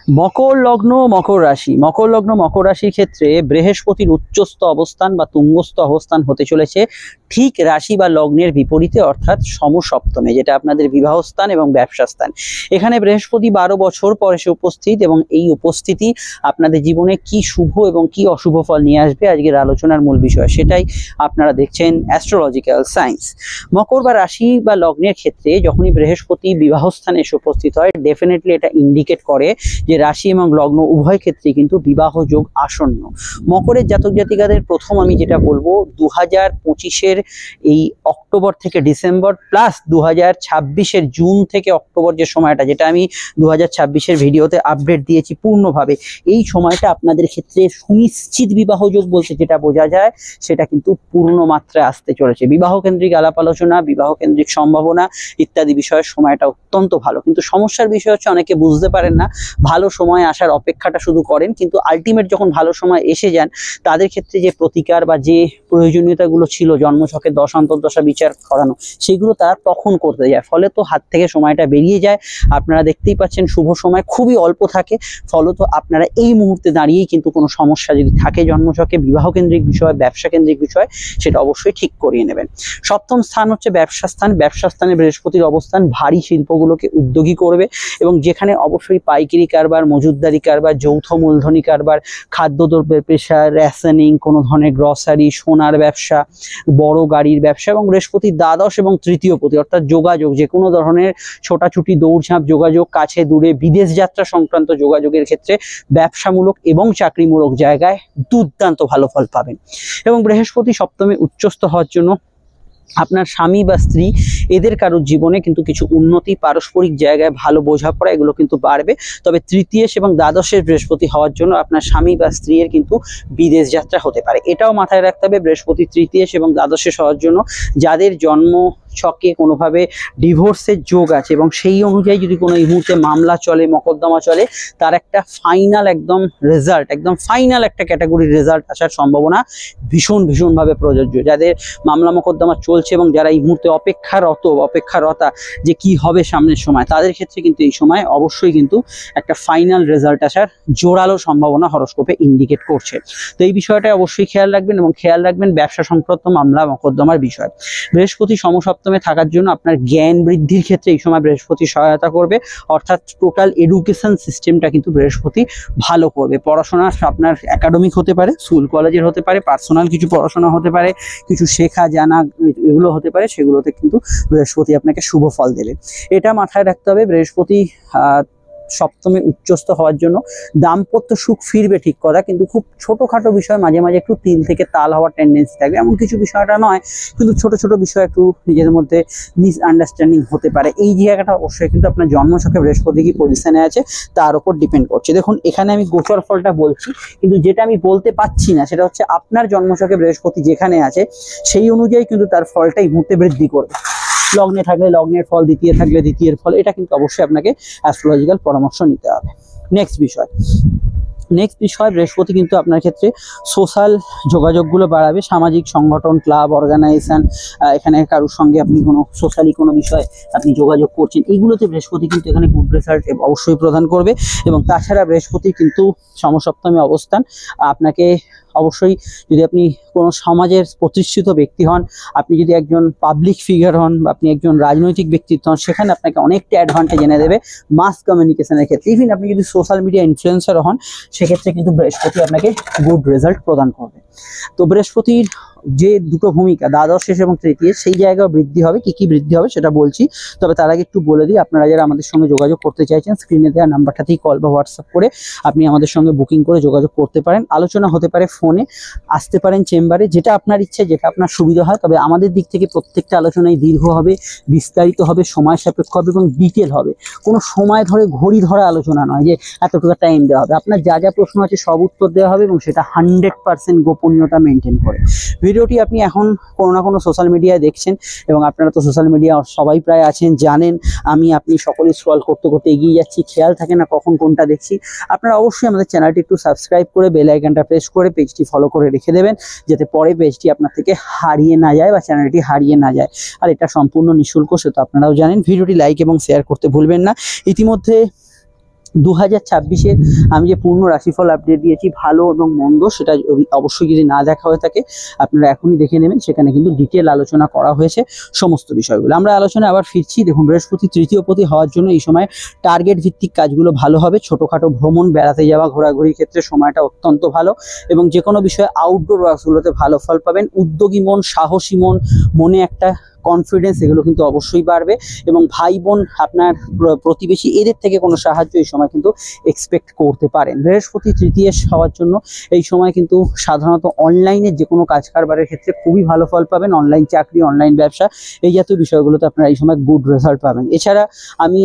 মকর লগ্ন মকর রাশি, মকর লগ্ন মকর রাশির ক্ষেত্রে বৃহস্পতির উচ্চস্থ অবস্থান বা তুঙ্গস্থ অবস্থান হতে চলেছে ঠিক রাশি বা লগ্নের বিপরীতে, অর্থাৎ সমসপ্তমে, যেটা আপনাদের বিবাহ স্থান এবং ব্যবসা স্থান। এখানে বৃহস্পতি 12 বছর পর এসে উপস্থিত, এবং এই উপস্থিতি আপনাদের জীবনে কি শুভ এবং কি অশুভ ফল নিয়ে আসবে আজকের আলোচনার মূল বিষয়, সেটাই আপনারা দেখছেন অ্যাস্ট্রোলজিক্যাল সায়েন্স। মকর বা রাশি বা লগ্নের ক্ষেত্রে যখনই বৃহস্পতি বিবাহ স্থানে এসে উপস্থিত হয়, ডেফিনেটলি এটা ইন্ডিকেট করে যে রাশি এবং লগ্ন উভয় ক্ষেত্রে কিন্তু বিবাহ যোগ আসন্ন। মকরের জাতক জাতিকাদের প্রথম আমি যেটা বলবো, 2025-এর এই অক্টোবর থেকে ডিসেম্বর প্লাস 2026-এর জুন থেকে অক্টোবর যে সময়টা, যেটা আমি 2026-এর ভিডিওতে আপডেট দিয়েছি পূর্ণভাবে, এই সময়টা আপনাদের ক্ষেত্রে সুনিশ্চিত বিবাহ যোগ বলতে যেটা বোঝা যায় সেটা কিন্তু পূর্ণ মাত্রায় আসতে চলেছে। বিবাহ কেন্দ্রিক আলাপ আলোচনা, বিবাহ কেন্দ্রিক সম্ভাবনা ইত্যাদি বিষয়ের সময়টা অত্যন্ত ভালো। কিন্তু সমস্যার বিষয় হচ্ছে অনেকে বুঝতে পারেন না, ভালো সময় আসার অপেক্ষাটা শুধু করেন, কিন্তু আলটিমেট যখন ভালো সময় এসে যান তাদের ক্ষেত্রে যে প্রতিকার বা যে প্রয়োজনীয়তাগুলো ছিল জন্মছকে দশান্তর্দশা বিচার করানো, সেগুলো তারা তখন করতে যায়, ফলে তো হাত থেকে সময়টা বেরিয়ে যায়। আপনারা দেখতেই পাচ্ছেন শুভ সময় খুবই অল্প থাকে, ফলত আপনারা এই মুহূর্তে দাঁড়িয়েই কিন্তু কোনো সমস্যা যদি থাকে জন্মছকে, বিবাহ কেন্দ্রিক বিষয়, ব্যবসা কেন্দ্রিক বিষয়, সেটা অবশ্যই ঠিক করিয়ে নেবেন। সপ্তম স্থান হচ্ছে ব্যবসা স্থান। ব্যবসা স্থানে বৃহস্পতির অবস্থান ভারী শিল্পগুলোকে উদ্যোগী করবে, এবং যেখানে অবশ্যই পাইকারি কারবার, মজুতদারি কারবার, যৌথ মূলধনী কারবার, খাদ্যদ্রব্যের পেশা, রেশনিং, কোনো ধরনের গ্রসারি, সোনার ব্যবসা, বড় গাড়ির ব্যবসা, এবং বৃহস্পতি দ্বাদশ এবং তৃতীয় পতি অর্থাৎ যোগাযোগ, যে কোনো ধরনের ছোটাছুটি দৌড়ঝাঁপ যোগাযোগ, কাছে দূরে বিদেশ যাত্রা সংক্রান্ত যোগাযোগের ক্ষেত্রে ব্যবসামূলক এবং চাকরিমূলক জায়গায় দুর্দান্ত ভালো ফল পাবেন। এবং বৃহস্পতি সপ্তমে উচ্চস্থ হওয়ার জন্য আপনার স্বামী বা স্ত্রী এদের কারোর জীবনে কিন্তু কিছু উন্নতি, পারস্পরিক জায়গায় ভালো বোঝাপড়া, এগুলো কিন্তু বাড়বে। তবে তৃতীয় এবং দ্বাদশের বৃহস্পতি হওয়ার জন্য আপনার স্বামী বা স্ত্রীর কিন্তু বিদেশ যাত্রা হতে পারে, এটাও মাথায় রাখতে হবে। বৃহস্পতি তৃতীয় এবং দ্বাদশে হওয়ার জন্য যাদের জন্ম ছকে কোনোভাবে ডিভোর্সের যোগ আছে এবং সেই অনুযায়ী যদি কোনো এই মুহূর্তে মামলা চলে, মকদ্দমা চলে, তার একটা ফাইনাল একদম রেজাল্ট, একদম ফাইনাল একটা ক্যাটাগরির রেজাল্ট আসার সম্ভাবনা ভীষণভাবে প্রযোজ্য। যাদের মামলা মকদ্দমা চলছে এবং যারা এই মুহূর্তে অপেক্ষারতা যে কি হবে সামনের সময়, তাদের ক্ষেত্রে কিন্তু এই সময় অবশ্যই কিন্তু একটা ফাইনাল রেজাল্ট আসার জোরালো সম্ভাবনা হরোস্কোপে ইন্ডিকেট করছে। তো এই বিষয়টা অবশ্যই খেয়াল রাখবেন, এবং খেয়াল রাখবেন ব্যবসা সংক্রান্ত মামলা মকদ্দমার বিষয়। বৃহস্পতি সমসপ্তমে থাকার জন্য আপনার জ্ঞান বৃদ্ধির ক্ষেত্রে এই সময় বৃহস্পতি সহায়তা করবে, অর্থাৎ টোটাল এডুকেশন সিস্টেমটা কিন্তু বৃহস্পতি ভালো করবে। পড়াশোনা আপনার একাডেমিক হতে পারে, স্কুল কলেজের হতে পারে, পার্সোনাল কিছু পড়াশোনা হতে পারে, কিছু শেখা জানা এগুলো হতে পারে, সেগুলোতে কিন্তু বৃহস্পতি আপনাকে শুভ ফল দেবে। এটা মাথায় রাখতে হবে। বৃহস্পতি সপ্তমে উচ্চস্থ হওয়ার জন্য দাম্পত্য সুখ ফিরবে ঠিক কথা, কিন্তু খুব ছোটখাটো বিষয় মাঝে মাঝে একটু তিল থেকে তাল হওয়ার টেন্ডেন্সি থাকবে। এমন কিছু বিষয়টা নয়, কিন্তু ছোট বিষয় একটু নিজেদের মধ্যে মিসআন্ডারস্ট্যান্ডিং হতে পারে। এই জায়গাটা অবশ্যই কিন্তু আপনার জন্মছকে বৃহস্পতি কি পজিশনে আছে তার উপর ডিপেন্ড করছে। দেখুন, এখানে আমি গোচর ফলটা বলছি, কিন্তু যেটা আমি বলতে পাচ্ছি না সেটা হচ্ছে আপনার জন্মছকে বৃহস্পতি যেখানে আছে সেই অনুযায়ী কিন্তু তার ফলটা এই মুহূর্তে বৃদ্ধি করবে। লগ্নে থাকলে লগ্নের ফল, দ্বিতীয় থাকলে দ্বিতীয়ের ফল, এটা কিন্তু অবশ্যই আপনাকে অ্যাস্ট্রোলজিক্যাল পরামর্শ নিতে হবে। নেক্সট বিষয় বৃহস্পতি কিন্তু আপনার ক্ষেত্রে সোশ্যাল যোগাযোগগুলো বাড়াবে, সামাজিক সংগঠন, ক্লাব, অর্গানাইজেশন, এখানে কারোর সঙ্গে আপনি কোনো সোশ্যালি কোনো বিষয়ে আপনি যোগাযোগ করছেন, এইগুলোতে বৃহস্পতি কিন্তু এখানে গুড রেজাল্ট অবশ্যই প্রদান করবে। এবং তাছাড়া বৃহস্পতি কিন্তু সমসপ্তমে অবস্থান আপনাকে অবশ্যই, যদি আপনি কোনো সমাজের প্রতিষ্ঠিত ব্যক্তি হন, আপনি যদি একজন পাবলিক ফিগার হন, বা আপনি একজন রাজনৈতিক ব্যক্তিত্ব হন, সেখানে আপনাকে অনেকটা অ্যাডভান্টেজ এনে দেবে মাস কমিউনিকেশনের ক্ষেত্রে। ইভেন আপনি যদি সোশ্যাল মিডিয়া ইনফ্লুয়েন্সার হন, সেক্ষেত্রে কিন্তু বৃহস্পতি আপনাকে গুড রেজাল্ট প্রদান করবে। তো বৃহস্পতির যে দুটো ভূমিকা, দ্বাদশ এবং তৃতীয়, সেই জায়গায় বৃদ্ধি হবে। কি বৃদ্ধি হবে সেটা বলছি, তবে তার আগে একটু বলে দিই, আপনারা যারা আমাদের সঙ্গে যোগাযোগ করতে চাইছেন, স্ক্রিনে দেওয়া নাম্বারটাতেই কল বা হোয়াটসঅ্যাপ করে আপনি আমাদের সঙ্গে বুকিং করে যোগাযোগ করতে পারেন। আলোচনা হতে পারে ফোনে, আসতে পারেন চেম্বারে, যেটা আপনার ইচ্ছে, যেটা আপনার সুবিধা হয়। তবে আমাদের দিক থেকে প্রত্যেকটা আলোচনায় দীর্ঘ হবে, বিস্তারিত হবে, সময় সাপেক্ষ হবে এবং ডিটেল হবে। কোনো সময় ধরে ঘড়ি ধরা আলোচনা নয় যে এতটুকু টাইম দেওয়া হবে। আপনার যা প্রশ্ন আছে সব উত্তর দেওয়া হবে, এবং সেটা 100% গোপনীয়তা মেনটেন করে। ভিডিওটি আপনি এখন কোনো না কোনো সোশ্যাল মিডিয়ায় দেখছেন, এবং আপনারা তো সোশ্যাল মিডিয়া সবাই প্রায় আছেন, জানেন। আপনি সকলে স্ক্রল করতে এগিয়ে যাচ্ছি, খেয়াল থাকে না কখন কোনটা দেখছি। আপনারা অবশ্যই আমাদের চ্যানেলটি একটু সাবস্ক্রাইব করে বেল আইকনটা প্রেস করে পেজটি ফলো করে রেখে দেবেন, যাতে পরে পেজটি আপনার থেকে হারিয়ে না যায় বা চ্যানেলটি হারিয়ে না যায়। আর এটা সম্পূর্ণ নিঃশুল্ক, সে তো আপনারাও জানেন। ভিডিওটি লাইক এবং শেয়ার করতে ভুলবেন না। ইতিমধ্যে 2026-এর আমি যে পূর্ণ রাশিফল আপডেট দিয়েছি ভালো এবং মন্দ, সেটা অবশ্যই যদি না দেখা হয়ে থাকে আপনারা এখনই দেখে নেবেন। সেখানে কিন্তু ডিটেল আলোচনা করা হয়েছে সমস্ত বিষয়গুলো। আমরা আলোচনায় আবার ফিরছি। দেখুন, বৃহস্পতি তৃতীয় পতি হওয়ার জন্য এই সময় টার্গেট ভিত্তিক কাজগুলো ভালো হবে। ছোটোখাটো ভ্রমণ, বেড়াতে যাওয়া, ঘোরাঘুরির ক্ষেত্রে সময়টা অত্যন্ত ভালো এবং যে কোনো বিষয়ে আউটডোর ওয়ার্কসগুলোতে ভালো ফল পাবেন। উদ্যোগী মন, সাহসী মন, মনে একটা কনফিডেন্স, এগুলো কিন্তু অবশ্যই বাড়বে এবং ভাই বোন, আপনার প্রতিবেশী, এদের থেকে কোনো সাহায্য এই সময় কিন্তু এক্সপেক্ট করতে পারেন। বৃহস্পতি তৃতীয় হওয়ার জন্য এই সময় কিন্তু সাধারণত অনলাইনের যে কোনো কাজ কারবারের ক্ষেত্রে খুবই ভালো ফল পাবেন। অনলাইন চাকরি, অনলাইন ব্যবসা, এই জাতীয় বিষয়গুলোতে আপনারা এই সময় গুড রেজাল্ট পাবেন। এছাড়া আমি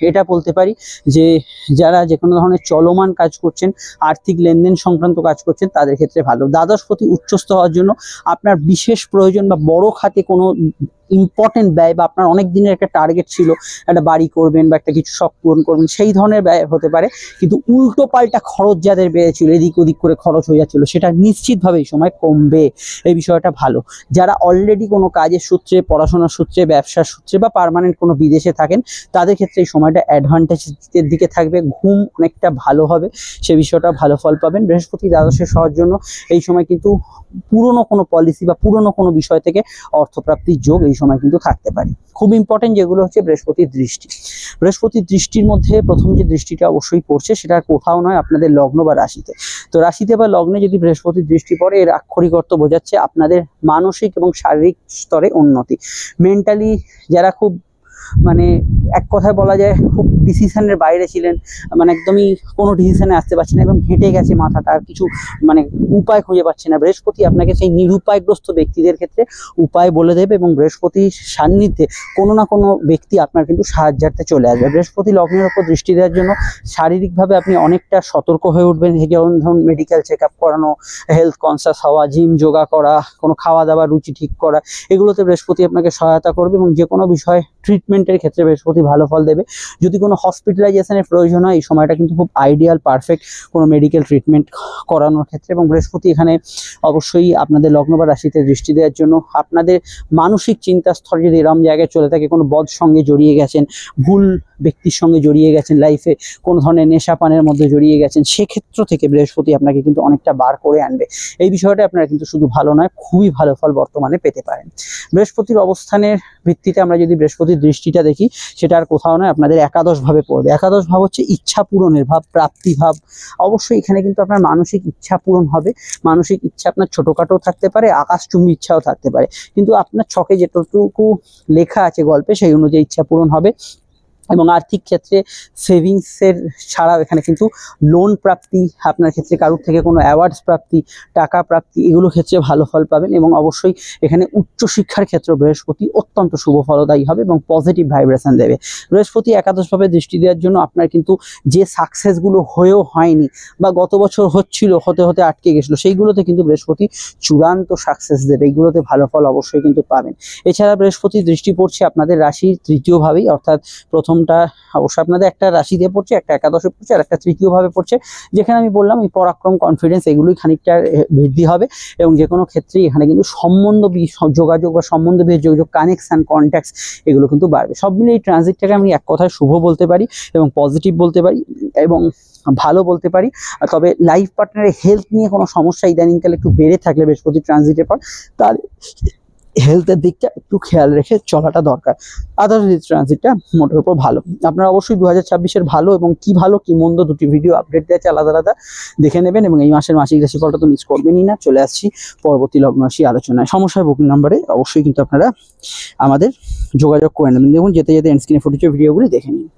এটা বলতে পারি যে যারা যে কোনো ধরনের চলমান কাজ করছেন, আর্থিক লেনদেন সংক্রান্ত কাজ করছেন, তাদের ক্ষেত্রে ভালো। দ্বাদশপতি উচ্চস্থ হওয়ার জন্য আপনার বিশেষ প্রয়োজন বা বড় খাতে কোনো ইম্পর্টেন্ট ব্যয় বা আপনার অনেক দিনের একটা টার্গেট ছিল, একটা বাড়ি করবেন বা একটা কিছু শখ পূরণ করবেন, সেই ধরনের ব্যয় হতে পারে। কিন্তু উল্টো পাল্টা খরচ যাদের বেড়েছিল, এদিক ওদিক করে খরচ হয়ে যাচ্ছিল, সেটা নিশ্চিতভাবে এই সময় কমবে। এই বিষয়টা ভালো। যারা অলরেডি কোনো কাজের সূত্রে, পড়াশোনার সূত্রে, ব্যবসার সূত্রে বা পার্মানেন্ট কোনো বিদেশে থাকেন, তাদের ক্ষেত্রে এই সময়টা অ্যাডভান্টেজের দিকে থাকবে। ঘুম অনেকটা ভালো হবে, সে বিষয়টা ভালো ফল পাবেন। বৃহস্পতি দ্বাদশে হওয়ার জন্য এই সময় কিন্তু পুরনো কোনো পলিসি বা পুরনো কোনো বিষয় থেকে অর্থপ্রাপ্তির যোগ এই সময় কিন্তু থাকতে পারে। খুব ইম্পর্টেন্ট যেগুলো হচ্ছে বৃহস্পতির দৃষ্টি। বৃহস্পতির দৃষ্টির মধ্যে প্রথম যে দৃষ্টিটা অবশ্যই পড়ছে, সেটা কোথাও নয়, আপনাদের লগ্ন বা রাশিতে। তো রাশিতে বা লগ্নে যদি বৃহস্পতির দৃষ্টি পড়ে, এর আক্ষরিক অর্থ বোঝাচ্ছে আপনাদের মানসিক এবং শারীরিক স্তরে উন্নতি। মেন্টালি যারা খুব মানে এক কথায় বলা যায় খুব ডিসিশনের বাইরে ছিলেন, মানে একদমই কোনো ডিসিশনে আসতে পারছে না, একদম ঘেঁটে গেছে মাথাটা, আর কিছু মানে উপায় খুঁজে পাচ্ছে না, বৃহস্পতি আপনাকে সেই নিরুপায়গ্রস্ত ব্যক্তিদের ক্ষেত্রে উপায় বলে দেবে এবং বৃহস্পতির সান্নিধ্যে কোনো না কোনো ব্যক্তি আপনার কিন্তু সাহায্যার্থে চলে আসবে। বৃহস্পতি লগ্নের ওপর দৃষ্টি দেওয়ার জন্য শারীরিকভাবে আপনি অনেকটা সতর্ক হয়ে উঠবেন। যেমন ধরুন মেডিকেল চেক আপ করানো, হেলথ কনসাস হওয়া, জিম, যোগা করা, কোনো খাওয়া দাওয়ার রুচি ঠিক করা, এগুলোতে বৃহস্পতি আপনাকে সহায়তা করবে এবং যে কোনো বিষয় ট্রিটমেন্টের ক্ষেত্রে বৃহস্পতি ভালো ফল দেবে। যদি কোনো হসপিটালাইজেশনের প্রয়োজন হয়, এই সময়টা কিন্তু খুব আইডিয়াল, পারফেক্ট কোনো মেডিকেল ট্রিটমেন্ট করানোর ক্ষেত্রে। এবং বৃহস্পতি এখানে অবশ্যই আপনাদের লগ্ন বা রাশিতে দৃষ্টি দেওয়ার জন্য আপনাদের মানসিক চিন্তা স্তর যদি এরম জায়গায় চলে থাকে, কোনো বদ সঙ্গে জড়িয়ে গেছেন, ভুল ব্যক্তির সঙ্গে জড়িয়ে গেছেন, লাইফে কোনো ধরনের নেশা পানের মধ্যে জড়িয়ে গেছেন, সেক্ষেত্র থেকে বৃহস্পতি আপনাকে কিন্তু অনেকটা বার করে আনবে। এই বিষয়টা আপনারা কিন্তু শুধু ভালো নয়, খুবই ভালো ফল বর্তমানে পেতে পারেন। বৃহস্পতির অবস্থানের ভিত্তিতে আমরা যদি বৃহস্পতির দৃষ্টিটা দেখি, সেটা আর কোথাও নয়, আপনাদের একাদশ ভাবে পড়বে। একাদশ ভাব হচ্ছে ইচ্ছা পূরণের ভাব, প্রাপ্তি ভাব। অবশ্যই এখানে কিন্তু আপনার মানসিক ইচ্ছা পূরণ হবে। মানসিক ইচ্ছা আপনার ছোটোখাটো থাকতে পারে, আকাশচুম্বী ইচ্ছাও থাকতে পারে, কিন্তু আপনার ছকে যেটুকু লেখা আছে গল্পে, সেই অনুযায়ী ইচ্ছা পূরণ হবে। এবং আর্থিক ক্ষেত্রে সেভিংসের ছাড়াও এখানে কিন্তু লোন প্রাপ্তি, আপনার ক্ষেত্রে কারোর থেকে কোনো অ্যাওয়ার্ডস প্রাপ্তি, টাকা প্রাপ্তি, এগুলো ক্ষেত্রে ভালো ফল পাবেন। এবং অবশ্যই এখানে উচ্চশিক্ষার ক্ষেত্রে বৃহস্পতি অত্যন্ত শুভ ফলদায়ী হবে এবং পজিটিভ ভাইব্রেশন দেবে। বৃহস্পতি একাদশভাবে দৃষ্টি দেওয়ার জন্য আপনার কিন্তু যে সাকসেসগুলো হয়েও হয়নি বা গত বছর হচ্ছিল, হতে হতে আটকে গেছিলো, সেইগুলোতে কিন্তু বৃহস্পতি চূড়ান্ত সাকসেস দেবে। এইগুলোতে ভালো ফল অবশ্যই কিন্তু পাবেন। এছাড়া বৃহস্পতির দৃষ্টি পড়ছে আপনাদের রাশির তৃতীয়ভাবেই, অর্থাৎ প্রথমটা অবশ্যই আপনাদের একটা রাশিতে পড়ছে, একটা একাদশে পড়ছে, আর একটা তৃতীয়ভাবে পড়ছে, যেখানে আমি বললাম এই পরাক্রম, কনফিডেন্স, এগুলোই খানিকটা বৃদ্ধি হবে। এবং যে কোনো ক্ষেত্রেই এখানে কিন্তু সম্বন্ধ যোগাযোগ বা সম্বন্ধ যোগাযোগ, কানেকশন, কন্ট্যাক্টস, এগুলো কিন্তু বাড়বে। সব মিলে এই ট্রানজিটটাকে আমি এক কথায় শুভ বলতে পারি এবং পজিটিভ বলতে পারি এবং ভালো বলতে পারি। তবে লাইফ পার্টনারের হেলথ নিয়ে কোনো সমস্যা ইদানিংকালে একটু বেড়ে থাকলে বৃহস্পতি ট্রানজিটের পর, তার হেলথের দিকটা একটু খেয়াল রেখে চলাটা দরকার। আদার্স ট্রানজিটটা মোটের উপর ভালো। আপনারা অবশ্যই 2026-এর ভালো এবং কি ভালো কি মন্দ দুটি ভিডিও আপডেট দিয়েছে, আলাদা আলাদা দেখে নেবেন। এবং এই মাসের মাসিক রাশিফলটা তো মিস করবেনই না। চলে আসছি পরবর্তী লগ্ন রাশি আলোচনায়। সমস্যায় বুকিং নাম্বারে অবশ্যই কিন্তু আপনারা আমাদের যোগাযোগ করে নেবেন। দেখুন, যেতে যেতে এন্ড স্ক্রিনে ফুটেজ ভিডিওগুলি দেখে নিন।